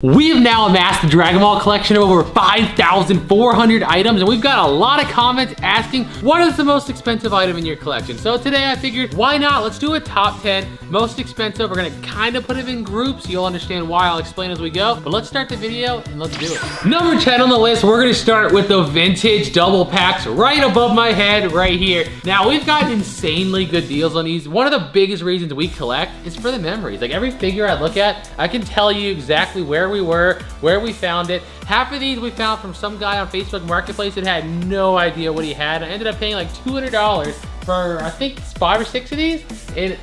We have now amassed a Dragon Ball collection of over 5,400 items, and we've got a lot of comments asking what is the most expensive item in your collection. So today I figured, why not? Let's do a top 10 most expensive. We're gonna kind of put them in groups. You'll understand why. I'll explain as we go, but let's start the video and let's do it. Number 10 on the list, we're gonna start with the vintage double packs right above my head right here. Now we've got insanely good deals on these. One of the biggest reasons we collect is for the memories. Like every figure I look at, I can tell you exactly where we were, where we found it. Half of these we found from some guy on Facebook Marketplace that had no idea what he had. I ended up paying like $200 for I think 5 or 6 of these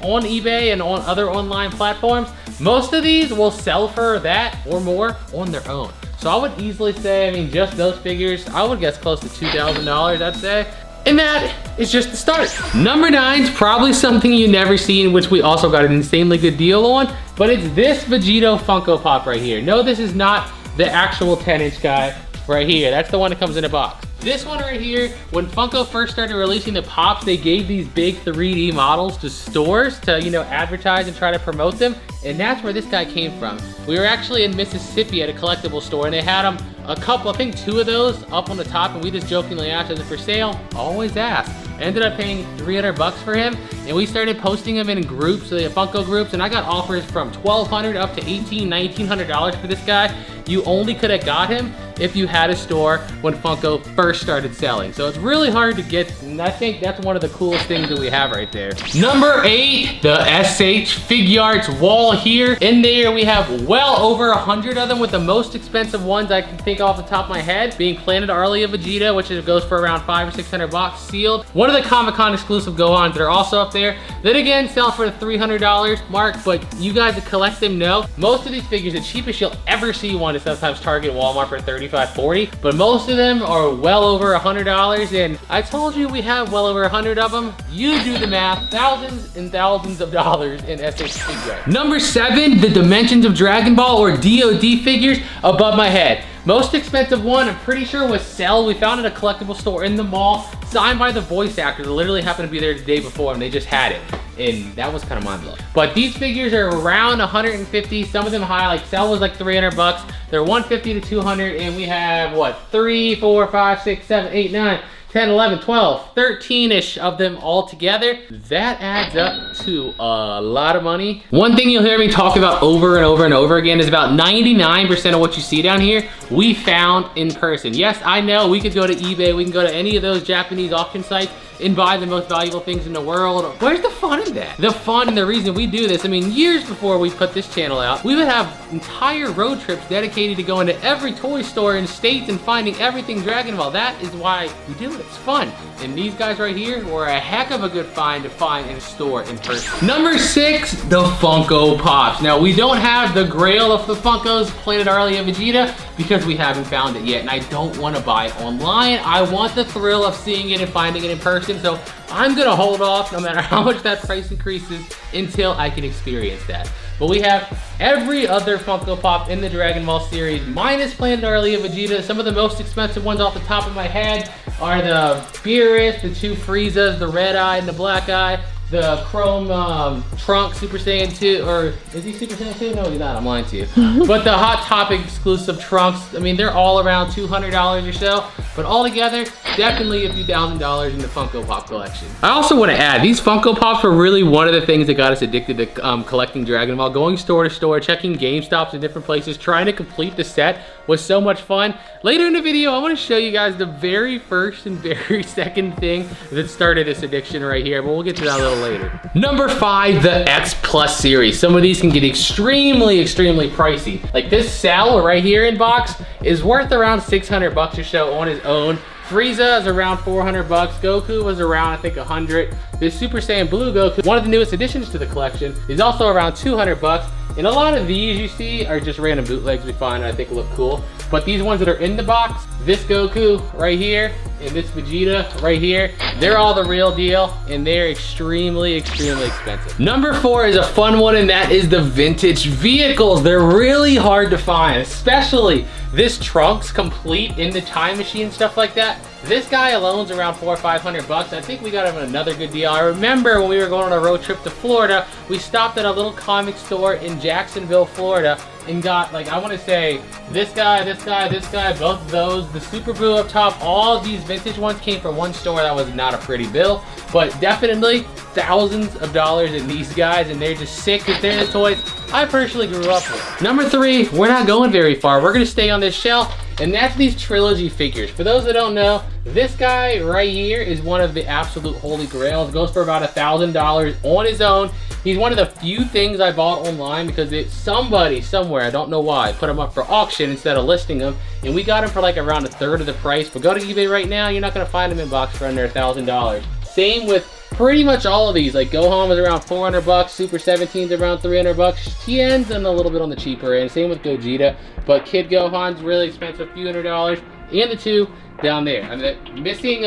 on eBay and on other online platforms. Most of these will sell for that or more on their own. So I would easily say, I mean, just those figures, I would guess close to $2,000, I'd say. And that is just the start. Number 9 is probably something you've never seen, which we also got an insanely good deal on, but it's this Vegito Funko Pop right here. No, this is not the actual 10-inch guy right here. That's the one that comes in a box. This one right here, when Funko first started releasing the Pops, they gave these big 3D models to stores to, you know, advertise and try to promote them. And that's where this guy came from. We were actually in Mississippi at a collectible store and they had them, a couple, I think 2 of those up on the top, and we just jokingly asked, is it for sale? Always ask. I ended up paying $300 for him, and we started posting them in groups, the Funko groups, and I got offers from $1,200 up to $1,800, $1,900 for this guy. You only could have got him if you had a store when Funko first started selling. So it's really hard to get, and I think that's one of the coolest things that we have right there. Number 8, the SH Figuarts wall here. In there we have well over 100 of them, with the most expensive ones I can think off the top of my head being Planet Arlia Vegeta, which goes for around $500 or $600 sealed. One of the Comic-Con exclusive go-ons that are also up there that again sell for the $300 mark, but you guys that collect them know most of these figures, the cheapest you'll ever see one is sometimes Target, Walmart for $35, $40, but most of them are well over $100, and I told you we have well over 100 of them. You do the math, thousands and thousands of dollars in SH Figuarts. Number 7, the Dimensions of Dragon Ball or DOD figures above my head. Most expensive one, I'm pretty sure, was Cell. We found it at a collectible store in the mall, signed by the voice actor that literally happened to be there the day before, and they just had it. And that was kind of mind-blowing. But these figures are around 150, some of them high, like Cell was like $300. They're 150 to 200, and we have, what, 3, 4, 5, 6, 7, 8, 9, 10, 11, 12, 13-ish of them all together. That adds up to a lot of money. One thing you'll hear me talk about over and over and over again is about 99% of what you see down here, we found in person. Yes, I know we could go to eBay, we can go to any of those Japanese auction sites and buy the most valuable things in the world. Where's the fun in that? The fun and the reason we do this, I mean, years before we put this channel out, we would have entire road trips dedicated to going to every toy store in states and finding everything Dragon Ball. That is why we do it, it's fun. And these guys right here were a heck of a good find to find in a store in person. Number 6, the Funko Pops. Now, we don't have the grail of the Funkos, Planet Arlia Vegeta, because we haven't found it yet, and I don't want to buy it online. I want the thrill of seeing it and finding it in person, so I'm gonna hold off no matter how much that price increases until I can experience that. But we have every other Funko Pop in the Dragon Ball series, minus Planet Arlia Vegeta. Some of the most expensive ones off the top of my head are the Beerus, the 2 Friezas, the Red Eye and the Black Eye, the Chrome Trunks Super Saiyan 2, or is he Super Saiyan 2? No, he's not, I'm lying to you. But the Hot Topic exclusive Trunks, I mean, they're all around $200 or so, but altogether, definitely a few $1,000s in the Funko Pop collection. I also want to add, these Funko Pops were really one of the things that got us addicted to collecting Dragon Ball. Going store to store, checking GameStops in different places, trying to complete the set was so much fun. Later in the video, I want to show you guys the very first and very second thing that started this addiction right here, but we'll get to that a little later. Number 5, the X Plus series. Some of these can get extremely, extremely pricey. Like this Cell right here in box is worth around $600 or so on his own. Frieza is around $400. Goku was around, I think, 100. This Super Saiyan Blue Goku, one of the newest additions to the collection, is also around $200. And a lot of these you see are just random bootlegs we find and I think look cool. But these ones that are in the box, this Goku right here and this Vegeta right here, they're all the real deal and they're extremely, extremely expensive. Number 4 is a fun one, and that is the vintage vehicles. They're really hard to find, especially this Trunks complete in the time machine, stuff like that. This guy alone's around $400 or $500. I think we got him another good deal. I remember when we were going on a road trip to Florida, we stopped at a little comic store in Jacksonville, Florida, and got, like, I want to say this guy, both of those, the Super Boo up top, all these vintage ones came from one store. That was not a pretty bill, but definitely thousands of dollars in these guys, and they're just sick because they're the toys I personally grew up with. Number 3, we're not going very far. We're gonna stay on this shelf, and that's these trilogy figures. For those that don't know, this guy right here is one of the absolute holy grails. Goes for about $1,000 on his own. He's one of the few things I bought online because somebody somewhere, I don't know why, put him up for auction instead of listing them, and we got him for like around 1/3 of the price. But go to eBay right now, you're not gonna find him in box for under $1,000. Same with pretty much all of these. Like Gohan was around 400 bucks, Super 17's around 300 bucks, Tien's and a little bit on the cheaper end. Same with Gogeta, but Kid Gohan's really expensive, a few $100s, and the 2 down there. I'm missing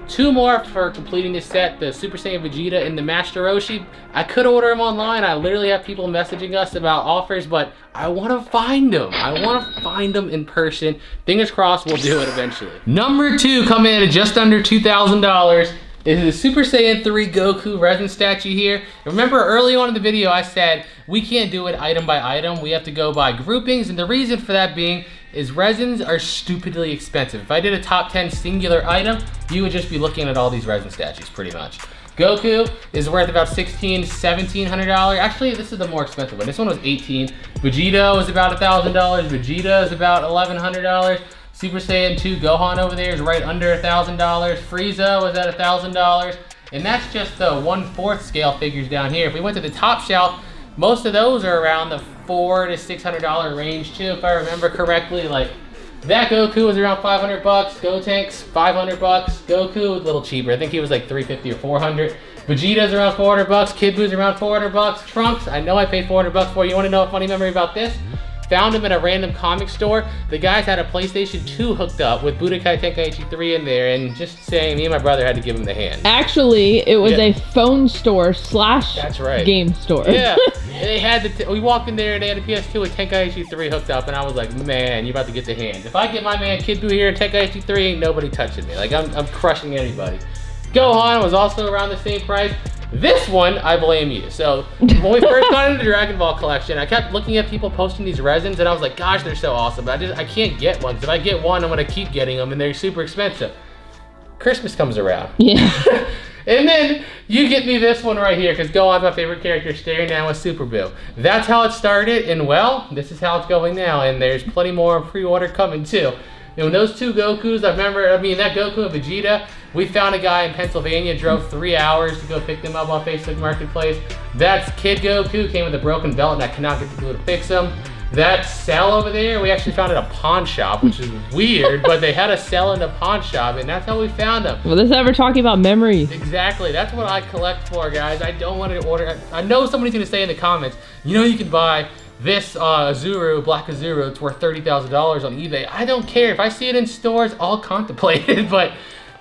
2 more for completing this set, the Super Saiyan Vegeta and the Master Roshi. I could order them online. I literally have people messaging us about offers, but I want to find them. I want to find them in person. Fingers crossed we'll do it eventually. Number 2 coming in at just under $2,000. This is a Super Saiyan 3 Goku resin statue here. And remember early on in the video I said we can't do it item by item. We have to go by groupings, and the reason for that being is resins are stupidly expensive. If I did a top 10 singular item, you would just be looking at all these resin statues pretty much. Goku is worth about $1,600, $1,700. Actually, this is the more expensive one. This one was $1,800. Vegeta was about $1,000. Vegeta is about $1,100. Super Saiyan 2 Gohan over there is right under $1,000. Frieza was at $1,000. And that's just the 1/4 scale figures down here. If we went to the top shelf, most of those are around the $400 to $600 range too, if I remember correctly. Like that Goku was around 500 bucks. Gotenks, 500 bucks. Goku was a little cheaper. I think he was like 350 or 400. Vegeta's around 400 bucks. Kid Boo's around 400 bucks. Trunks, I know I paid 400 bucks for. You want to know a funny memory about this? Found him in a random comic store. The guys had a PlayStation 2 hooked up with Budokai Tenkaichi 3 in there, and just saying, me and my brother had to give him the hand. Actually, it was a phone store slash game store. Yeah, they had we walked in there and they had a PS2 with Tenkaichi 3 hooked up, and I was like, man, you're about to get the hand. If I get my man Kid Buu here in Tenkaichi 3, ain't nobody touching me. Like, I'm crushing anybody. Gohan was also around the same price. This one, I blame you. So when we first got into the Dragon Ball collection, I kept looking at people posting these resins, and I was like, gosh, they're so awesome. But I can't get one, because if I get one, I'm gonna keep getting them, and they're super expensive. Christmas comes around. Yeah. And then you get me this one right here, because Gohan's my favorite character, staring down with Super Buu. That's how it started, and well, this is how it's going now, and there's plenty more pre-order coming too. And when those 2 Gokus, that Goku and Vegeta, we found a guy in Pennsylvania, drove 3 hours to go pick them up on Facebook Marketplace. That's Kid Goku, came with a broken belt, and I could not get to go to fix him. That cell over there, we actually found at a pawn shop, which is weird, but they had a cell in the pawn shop, and that's how we found them. Well, this ever talking about memories. Exactly, that's what I collect for, guys. I don't want to order. I know somebody's gonna say in the comments, you know, you can buy this Azuru, Black Azuru, it's worth $30,000 on eBay. I don't care. If I see it in stores, I'll contemplate it, but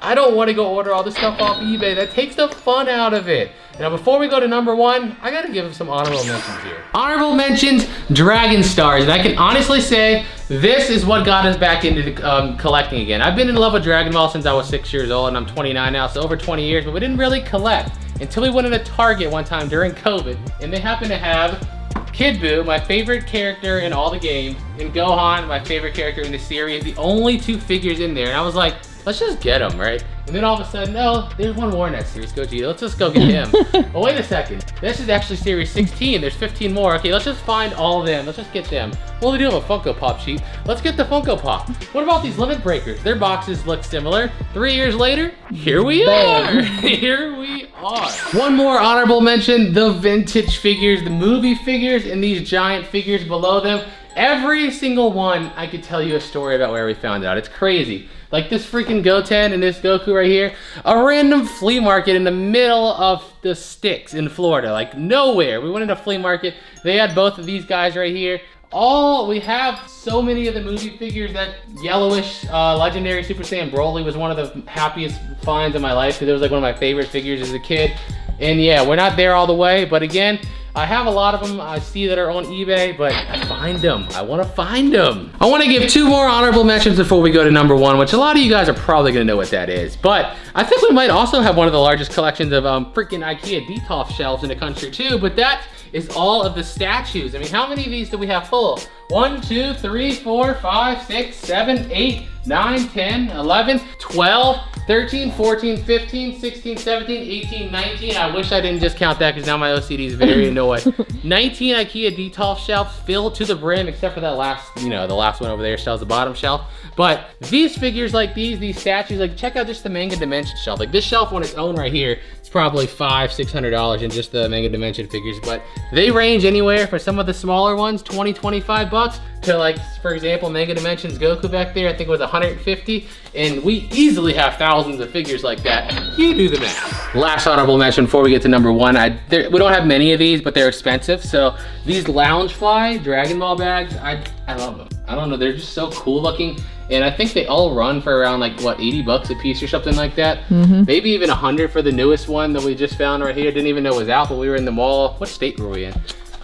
I don't want to go order all this stuff off eBay. That takes the fun out of it. Now, before we go to number 1, I gotta give him some honorable mentions here. Honorable mentions, Dragon Stars. And I can honestly say, this is what got us back into collecting again. I've been in love with Dragon Ball since I was 6 years old, and I'm 29 now, so over 20 years, but we didn't really collect until we went into Target one time during COVID, and they happened to have Kid Buu, my favorite character in all the games, and Gohan, my favorite character in the series, the only 2 figures in there. And I was like, let's just get them, right? And then all of a sudden, no, there's one more in that series, Gogeta. Let's just go get him. Oh, wait a second. This is actually series 16. There's 15 more. Okay, let's just find all of them. Let's just get them. What do we do with a Funko Pop sheet? Let's get the Funko Pop. What about these Limit Breakers? Their boxes look similar. 3 years later, here we are. Here we are. One more honorable mention, the vintage figures, the movie figures, and these giant figures below them. Every single one, I could tell you a story about where we found it out. It's crazy. Like this freaking Goten and this Goku right here, a random flea market in the middle of the sticks in Florida, like nowhere. We went into a flea market, they had both of these guys right here. We have so many of the movie figures. That yellowish legendary Super Saiyan Broly was one of the happiest finds of my life, because it was like one of my favorite figures as a kid. And yeah, we're not there all the way, but again, I have a lot of them I see that are on eBay, but I find them. I want to find them. I want to give 2 more honorable mentions before we go to number 1, which a lot of you guys are probably going to know what that is. But I think we might also have one of the largest collections of freaking IKEA Detolf shelves in the country too, but that is all of the statues. I mean, how many of these do we have full? 1, 2, 3, 4, 5, 6, 7, 8, 9, 10, 11, 12, 13, 14, 15, 16, 17, 18, 19. I wish I didn't just count that because now my OCD is very annoyed. 19 IKEA detail shelves filled to the brim, except for that last, the last one over there still has the bottom shelf. But these figures like these statues, like check out just the Manga Dimension shelf. Like this shelf on its own right here, it's probably $500–600 in just the Manga Dimension figures, but they range anywhere for some of the smaller ones, $20–25 to like, for example, Manga Dimensions Goku back there, I think it was $150, and we easily have thousands of figures like that. You do the math. Last honorable mention before we get to number one, we don't have many of these, but they're expensive. So these Loungefly Dragon Ball bags, I love them. I don't know, they're just so cool looking. And I think they all run for around like, what, 80 bucks a piece or something like that? Maybe even 100 for the newest one that we just found right here. Didn't even know it was out, but we were in the mall. What state were we in?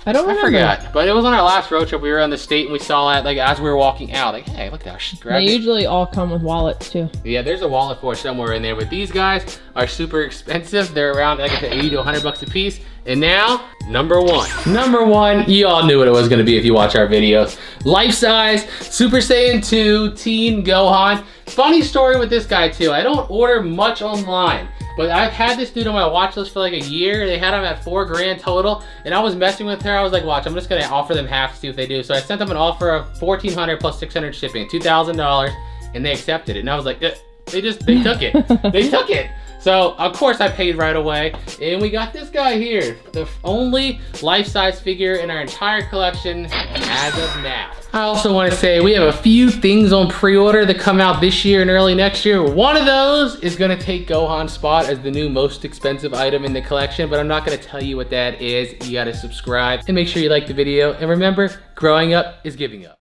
I don't remember. I forgot, but it was on our last road trip. We were on the state and we saw it like as we were walking out. Like, hey, look at that. They usually all come with wallets too. Yeah, there's a wallet for somewhere in there, but these guys are super expensive. They're around, like I said, 80 to 100 bucks a piece. And now, number one. Number one, you all knew what it was gonna be if you watch our videos. Life-size, Super Saiyan 2, Teen Gohan. Funny story with this guy too. I don't order much online, but I've had this dude on my watch list for like a year. They had him at $4 grand total, and I was messing with her. I was like, watch, I'm just gonna offer them half to see what they do. So I sent them an offer of $1,400 plus $600 shipping, $2,000, and they accepted it. And I was like, they took it. They took it. So, of course, I paid right away, and we got this guy here, the only life-size figure in our entire collection as of now. I also want to say we have a few things on pre-order that come out this year and early next year. One of those is going to take Gohan's spot as the new most expensive item in the collection, but I'm not going to tell you what that is. You got to subscribe and make sure you like the video. And remember, growing up is giving up.